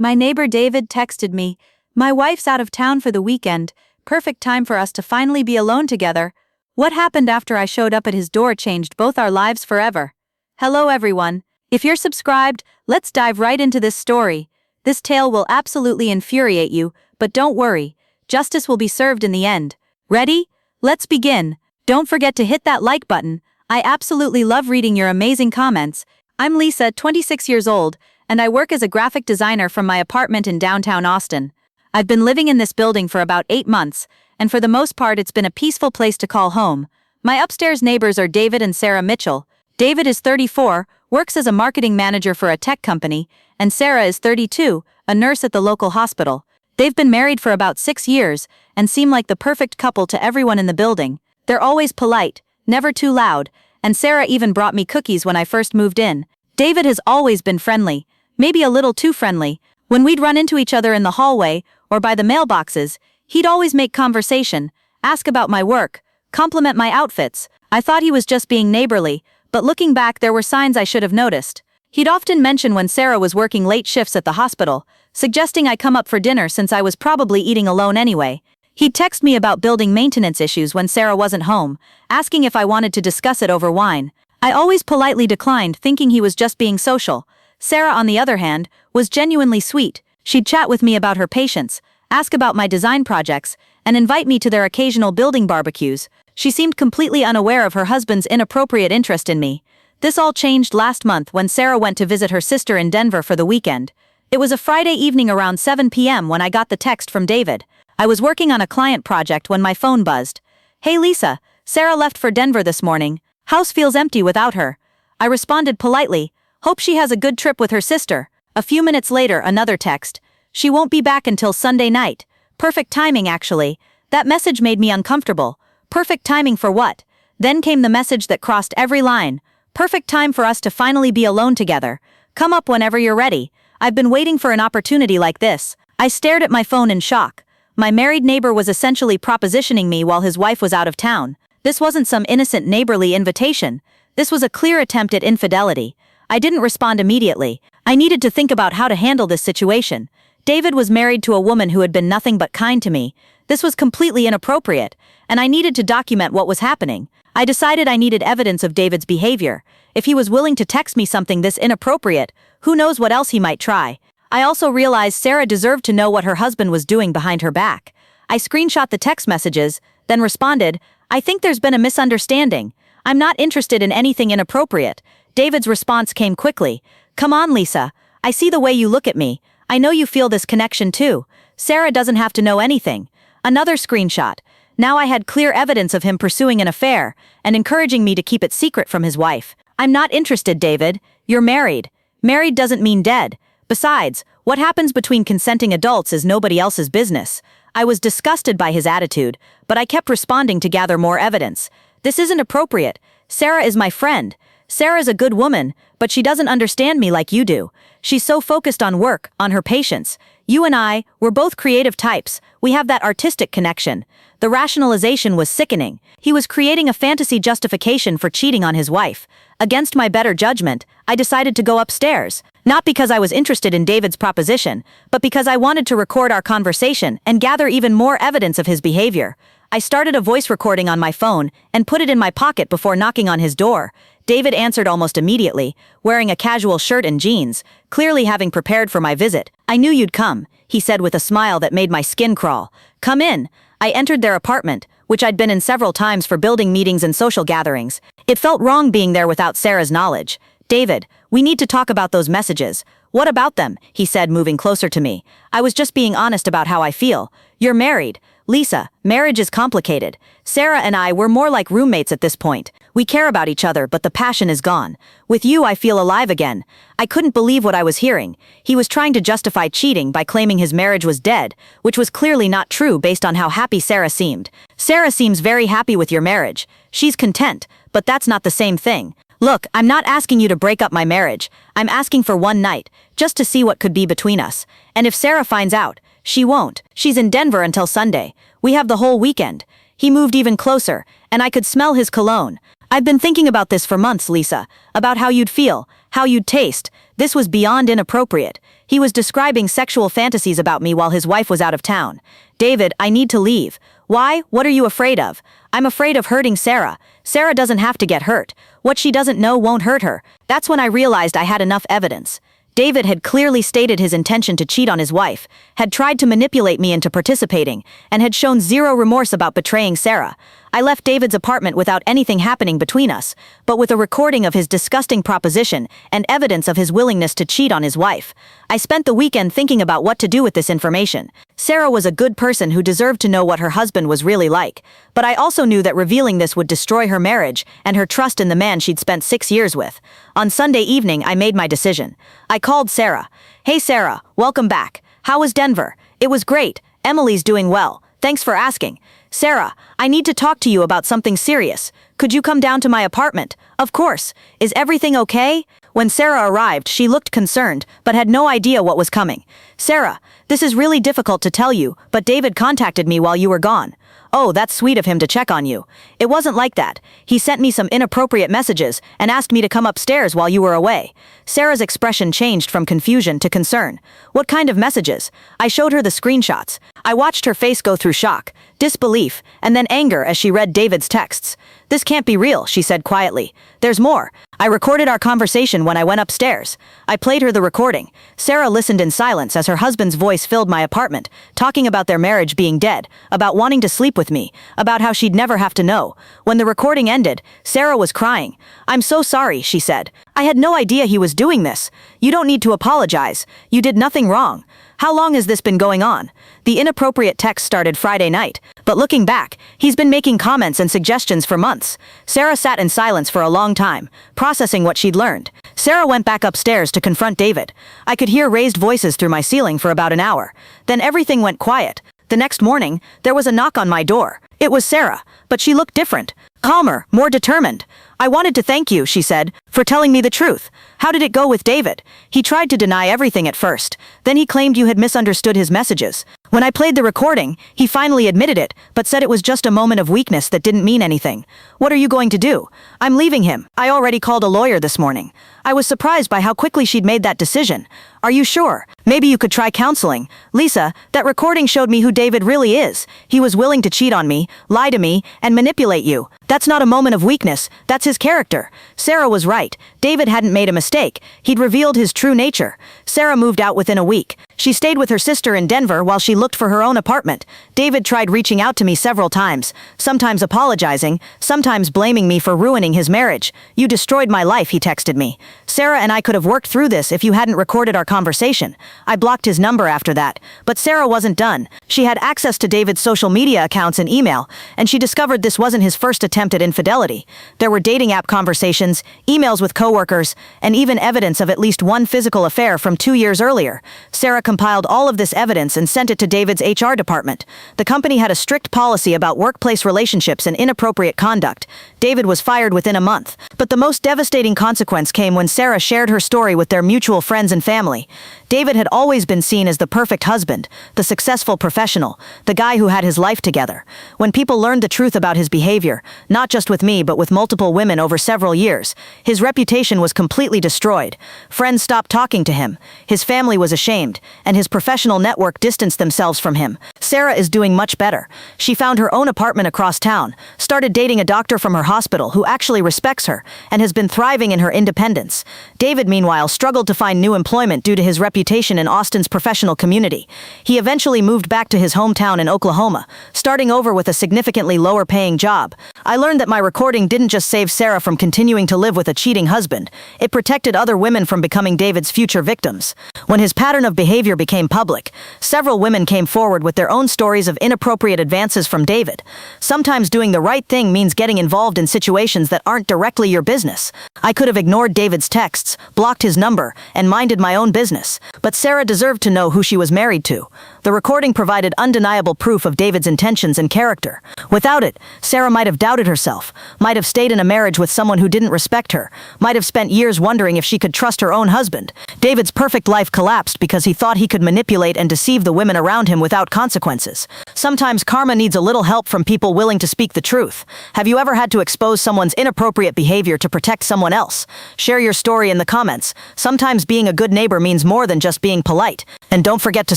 My neighbor David texted me, "My wife's out of town for the weekend, perfect time for us to finally be alone together." What happened after I showed up at his door changed both our lives forever. Hello everyone. If you're subscribed, let's dive right into this story. This tale will absolutely infuriate you, but don't worry. Justice will be served in the end. Ready? Let's begin. Don't forget to hit that like button. I absolutely love reading your amazing comments. I'm Lisa, 26 years old, and I work as a graphic designer from my apartment in downtown Austin. I've been living in this building for about 8 months, and for the most part it's been a peaceful place to call home. My upstairs neighbors are David and Sarah Mitchell. David is 34, works as a marketing manager for a tech company, and Sarah is 32, a nurse at the local hospital. They've been married for about 6 years, and seem like the perfect couple to everyone in the building. They're always polite, never too loud, and Sarah even brought me cookies when I first moved in. David has always been friendly, maybe a little too friendly. When we'd run into each other in the hallway, or by the mailboxes, he'd always make conversation, ask about my work, compliment my outfits. I thought he was just being neighborly, but looking back there were signs I should have noticed. He'd often mention when Sarah was working late shifts at the hospital, suggesting I come up for dinner since I was probably eating alone anyway. He'd text me about building maintenance issues when Sarah wasn't home, asking if I wanted to discuss it over wine. I always politely declined, thinking he was just being social. Sarah, on the other hand, was genuinely sweet. She'd chat with me about her patients, ask about my design projects, and invite me to their occasional building barbecues. She seemed completely unaware of her husband's inappropriate interest in me. This all changed last month when Sarah went to visit her sister in Denver for the weekend. It was a Friday evening around 7 p.m. when I got the text from David. I was working on a client project when my phone buzzed. "Hey Lisa, Sarah left for Denver this morning. House feels empty without her." I responded politely, "Hope she has a good trip with her sister." A few minutes later, another text. "She won't be back until Sunday night." Perfect timing, actually. That message made me uncomfortable. Perfect timing for what? Then came the message that crossed every line. "Perfect time for us to finally be alone together. Come up whenever you're ready. I've been waiting for an opportunity like this." I stared at my phone in shock. My married neighbor was essentially propositioning me while his wife was out of town. This wasn't some innocent neighborly invitation. This was a clear attempt at infidelity. I didn't respond immediately. I needed to think about how to handle this situation. David was married to a woman who had been nothing but kind to me. This was completely inappropriate, and I needed to document what was happening. I decided I needed evidence of David's behavior. If he was willing to text me something this inappropriate, who knows what else he might try. I also realized Sarah deserved to know what her husband was doing behind her back. I screenshot the text messages, then responded, "I think there's been a misunderstanding. I'm not interested in anything inappropriate." David's response came quickly. "Come on, Lisa. I see the way you look at me. I know you feel this connection too. Sarah doesn't have to know anything." Another screenshot. Now I had clear evidence of him pursuing an affair and encouraging me to keep it secret from his wife. "I'm not interested, David. You're married. Married doesn't mean dead. Besides, what happens between consenting adults is nobody else's business." I was disgusted by his attitude, but I kept responding to gather more evidence. "This isn't appropriate. Sarah is my friend. Sarah's a good woman, but she doesn't understand me like you do. She's so focused on work, on her patients. You and I, we're both creative types. We have that artistic connection." The rationalization was sickening. He was creating a fantasy justification for cheating on his wife. Against my better judgment, I decided to go upstairs. Not because I was interested in David's proposition, but because I wanted to record our conversation and gather even more evidence of his behavior. I started a voice recording on my phone and put it in my pocket before knocking on his door. David answered almost immediately, wearing a casual shirt and jeans, clearly having prepared for my visit. "I knew you'd come," he said with a smile that made my skin crawl. "Come in." I entered their apartment, which I'd been in several times for building meetings and social gatherings. It felt wrong being there without Sarah's knowledge. "David, we need to talk about those messages." "What about them?" he said, moving closer to me. "I was just being honest about how I feel." "You're married." "Lisa, marriage is complicated. Sarah and I, we're more like roommates at this point. We care about each other, but the passion is gone. With you, I feel alive again." I couldn't believe what I was hearing. He was trying to justify cheating by claiming his marriage was dead, which was clearly not true based on how happy Sarah seemed. "Sarah seems very happy with your marriage. She's content, but that's not the same thing. Look, I'm not asking you to break up my marriage. I'm asking for one night, just to see what could be between us. And if Sarah finds out, she won't. She's in Denver until Sunday. We have the whole weekend." He moved even closer, and I could smell his cologne. "I've been thinking about this for months, Lisa, about how you'd feel, how you'd taste. This was beyond inappropriate." He was describing sexual fantasies about me while his wife was out of town. David, I need to leave. Why? What are you afraid of? I'm afraid of hurting Sarah. Sarah doesn't have to get hurt. What she doesn't know won't hurt her. That's when I realized I had enough evidence. David had clearly stated his intention to cheat on his wife, had tried to manipulate me into participating, and had shown zero remorse about betraying Sarah. I left David's apartment without anything happening between us, but with a recording of his disgusting proposition and evidence of his willingness to cheat on his wife. I spent the weekend thinking about what to do with this information. Sarah was a good person who deserved to know what her husband was really like, but I also knew that revealing this would destroy her marriage and her trust in the man she'd spent 6 years with. On Sunday evening, I made my decision. I called Sarah. Hey Sarah, welcome back. How was Denver? It was great. Emily's doing well. Thanks for asking. Sarah, I need to talk to you about something serious. Could you come down to my apartment? Of course. Is everything okay? When Sarah arrived, she looked concerned, but had no idea what was coming. Sarah, this is really difficult to tell you, but David contacted me while you were gone. Oh, that's sweet of him to check on you. It wasn't like that. He sent me some inappropriate messages and asked me to come upstairs while you were away. Sarah's expression changed from confusion to concern. What kind of messages? I showed her the screenshots. I watched her face go through shock, disbelief, and then anger as she read David's texts. This can't be real, she said quietly. There's more. I recorded our conversation when I went upstairs. I played her the recording. Sarah listened in silence as her husband's voice filled my apartment, talking about their marriage being dead, about wanting to sleep with me, about how she'd never have to know. When the recording ended, Sarah was crying. I'm so sorry, she said. I had no idea he was doing this. You don't need to apologize. You did nothing wrong. How long has this been going on? The inappropriate text started Friday night, but looking back, he's been making comments and suggestions for months. Sarah sat in silence for a long time, processing what she'd learned. Sarah went back upstairs to confront David. I could hear raised voices through my ceiling for about an hour. Then everything went quiet. The next morning, there was a knock on my door. It was Sarah, but she looked different. Calmer, more determined. I wanted to thank you, she said, for telling me the truth. How did it go with David? He tried to deny everything at first. Then he claimed you had misunderstood his messages. When I played the recording, he finally admitted it, but said it was just a moment of weakness that didn't mean anything. What are you going to do? I'm leaving him. I already called a lawyer this morning. I was surprised by how quickly she'd made that decision. Are you sure? Maybe you could try counseling. Lisa, that recording showed me who David really is. He was willing to cheat on me, lie to me, and manipulate you. That's not a moment of weakness. That's his character. Sarah was right. David hadn't made a mistake. He'd revealed his true nature. Sarah moved out within a week. She stayed with her sister in Denver while she looked for her own apartment. David tried reaching out to me several times, sometimes apologizing, sometimes blaming me for ruining his marriage. You destroyed my life, he texted me. Sarah and I could have worked through this if you hadn't recorded our conversation. I blocked his number after that. But Sarah wasn't done. She had access to David's social media accounts and email, and she discovered this wasn't his first attempt at infidelity. There were dating app conversations, emails with coworkers, and even evidence of at least one physical affair from 2 years earlier. Sarah compiled all of this evidence and sent it to David's HR department. The company had a strict policy about workplace relationships and inappropriate conduct. David was fired within a month. But the most devastating consequence came when Sarah shared her story with their mutual friends and family. David had always been seen as the perfect husband, the successful professional, the guy who had his life together. When people learned the truth about his behavior, not just with me but with multiple women over several years, his reputation was completely destroyed. Friends stopped talking to him. His family was ashamed, and his professional network distanced themselves from him. Sarah is doing much better. She found her own apartment across town, started dating a doctor from her hospital who actually respects her, and has been thriving in her independence. David, meanwhile, struggled to find new employment due to his reputation in Austin's professional community. He eventually moved back to his hometown in Oklahoma, starting over with a significantly lower-paying job. I learned that my recording didn't just save Sarah from continuing to live with a cheating husband, it protected other women from becoming David's future victims. When his pattern of behavior became public, several women came forward with their own stories of inappropriate advances from David. Sometimes doing the right thing means getting involved in situations that aren't directly your business. I could have ignored David's texts, blocked his number, and minded my own business. But Sarah deserved to know who she was married to. The recording provided undeniable proof of David's intentions and character. Without it, Sarah might have doubted herself, might have stayed in a marriage with someone who didn't respect her, might have spent years wondering if she could trust her own husband. David's perfect life collapsed because he thought he could manipulate and deceive the women around him without consequences. Sometimes karma needs a little help from people willing to speak the truth. Have you ever had to expose someone's inappropriate behavior to protect someone else? Share your story in the comments. Sometimes being a good neighbor means more than than just being polite. And don't forget to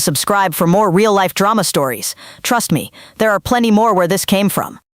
subscribe for more real-life drama stories. Trust me, there are plenty more where this came from.